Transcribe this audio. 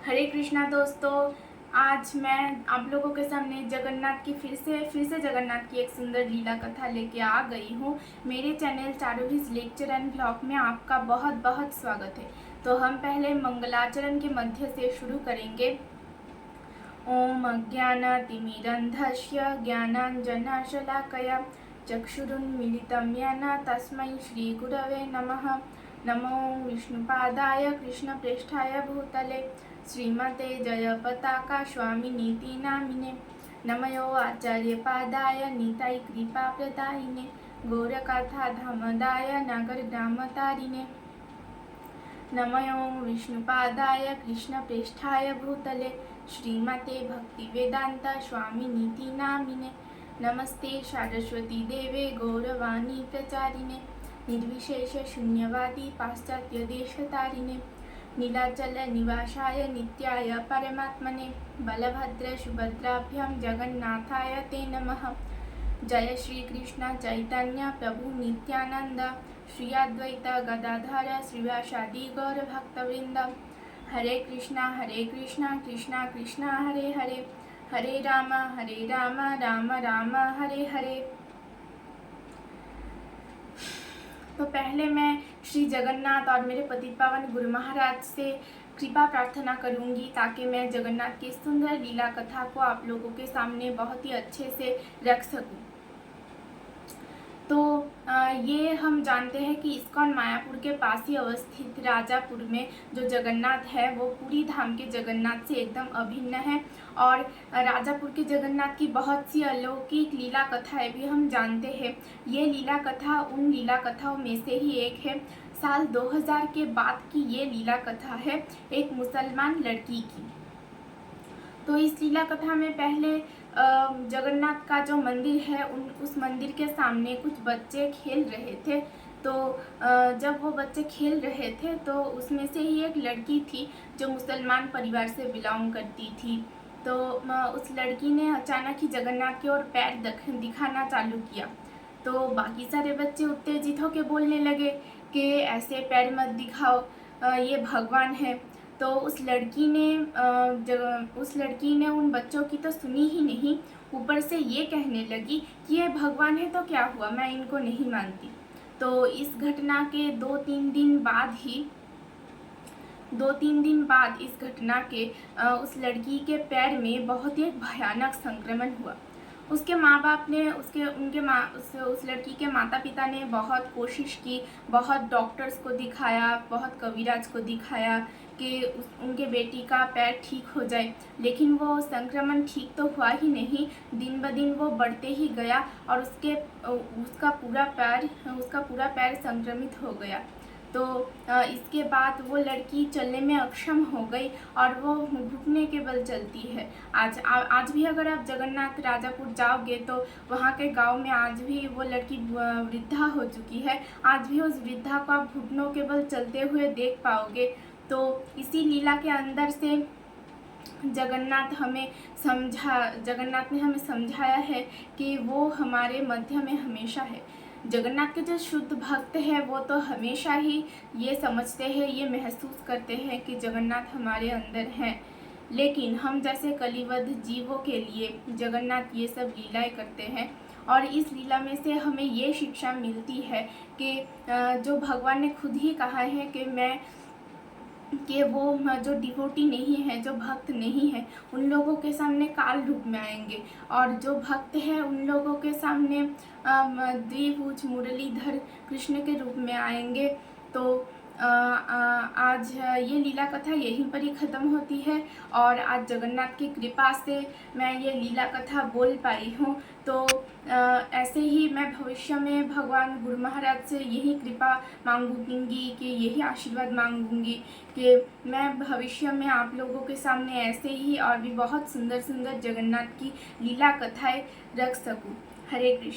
हरे कृष्णा दोस्तों, आज मैं आप लोगों के सामने जगन्नाथ की फिर से जगन्नाथ की एक सुंदर लीला कथा लेके आ गई हूँ। मेरे चैनल चारुहीज लेक्चर एंड ब्लॉग में आपका बहुत बहुत स्वागत है। तो हम पहले मंगलाचरण के मध्य से शुरू करेंगे। ओम अज्ञानतिमिरन्धस्य ज्ञानाञ्जनशलाकया चक्षुरुन्मीलितं येन तस्मै श्रीगुरवे नमः। नमो विष्णुपादाय कृष्णप्रेष्ठाय भूतले श्रीमते जयपताका स्वामिनीति नामिने। नमयो आचार्यपादाय नीताय कृपाप्रदायिने गौरकथाधामदाय नागरग्रामतारिणे। नमयो विष्णुपादाय कृष्णप्रेष्ठाय भूतले श्रीमते भक्तिवेदांत स्वामिनीति नामिने। नमस्ते सरस्वती देवे गौरवाणी प्रचारिणे निर्विशेष शून्यवादी पाश्चात्य देशतारिणे नीलाचल निवासाय नित्याय परमात्मने बलभद्र सुभद्राभ्यां जगन्नाथाय ते नमः। जय श्री कृष्ण चैतन्य प्रभु नित्यानंद श्री अद्वैत गदाधर श्रीवासादि गौर भक्तवृंद। हरे कृष्णा कृष्णा कृष्णा हरे हरे, हरे राम राम राम हरे हरे। तो पहले मैं श्री जगन्नाथ और मेरे पति पावन गुरु महाराज से कृपा प्रार्थना करूंगी ताकि मैं जगन्नाथ की सुंदर लीला कथा को आप लोगों के सामने बहुत ही अच्छे से रख सकूं। तो ये हम जानते हैं कि इस्कॉन मायापुर के पास ही अवस्थित राजापुर में जो जगन्नाथ है वो पूरी धाम के जगन्नाथ से एकदम अभिन्न है। और राजापुर के जगन्नाथ की बहुत सी अलौकिक लीला कथाएं भी हम जानते हैं। ये लीला कथा उन लीला कथाओं में से ही एक है। साल 2000 के बाद की ये लीला कथा है एक मुसलमान लड़की की। तो इस लीला कथा में पहले जगन्नाथ का जो मंदिर है उस मंदिर के सामने कुछ बच्चे खेल रहे थे। तो जब वो बच्चे खेल रहे थे तो उसमें से ही एक लड़की थी जो मुसलमान परिवार से बिलोंग करती थी। तो उस लड़की ने अचानक ही जगन्नाथ की ओर पैर दिखाना चालू किया। तो बाकी सारे बच्चे उत्तेजित होकर बोलने लगे कि ऐसे पैर मत दिखाओ, ये भगवान है। तो उस लड़की ने उन बच्चों की तो सुनी ही नहीं, ऊपर से ये कहने लगी कि ये भगवान है तो क्या हुआ, मैं इनको नहीं मानती। तो इस घटना के 2-3 दिन बाद इस घटना के उस लड़की के पैर में बहुत ही भयानक संक्रमण हुआ। उसके माँ बाप ने उस लड़की के माता पिता ने बहुत कोशिश की, बहुत डॉक्टर्स को दिखाया, बहुत कविराज को दिखाया कि उनके बेटी का पैर ठीक हो जाए, लेकिन वो संक्रमण ठीक तो हुआ ही नहीं। दिन ब दिन वो बढ़ते ही गया और उसका पूरा पैर संक्रमित हो गया। तो इसके बाद वो लड़की चलने में अक्षम हो गई और वो घुटने के बल चलती है। आज भी अगर आप जगन्नाथ राजापुर जाओगे तो वहाँ के गांव में आज भी वो लड़की वृद्धा हो चुकी है। आज भी उस वृद्धा को आप घुटनों के बल चलते हुए देख पाओगे। तो इसी लीला के अंदर से जगन्नाथ ने हमें समझाया है कि वो हमारे मध्य में हमेशा है। जगन्नाथ के जो शुद्ध भक्त है वो तो हमेशा ही ये समझते हैं, ये महसूस करते हैं कि जगन्नाथ हमारे अंदर हैं। लेकिन हम जैसे कलिबद्ध जीवों के लिए जगन्नाथ ये सब लीलाएं करते हैं। और इस लीला में से हमें ये शिक्षा मिलती है कि जो भगवान ने खुद ही कहा है कि वो जो डिवोटी नहीं है, जो भक्त नहीं है, उन लोगों के सामने काल रूप में आएंगे, और जो भक्त है उन लोगों के सामने द्विभुज मुरलीधर कृष्ण के रूप में आएंगे। तो आज ये लीला कथा यहीं पर ही ख़त्म होती है और आज जगन्नाथ की कृपा से मैं ये लीला कथा बोल पाई हूँ। तो ऐसे ही मैं भविष्य में भगवान गुरु महाराज से यही कृपा मांगूंगी कि यही आशीर्वाद मांगूंगी कि मैं भविष्य में आप लोगों के सामने ऐसे ही और भी बहुत सुंदर सुंदर जगन्नाथ की लीला कथाएं रख सकूं। हरे कृष्ण।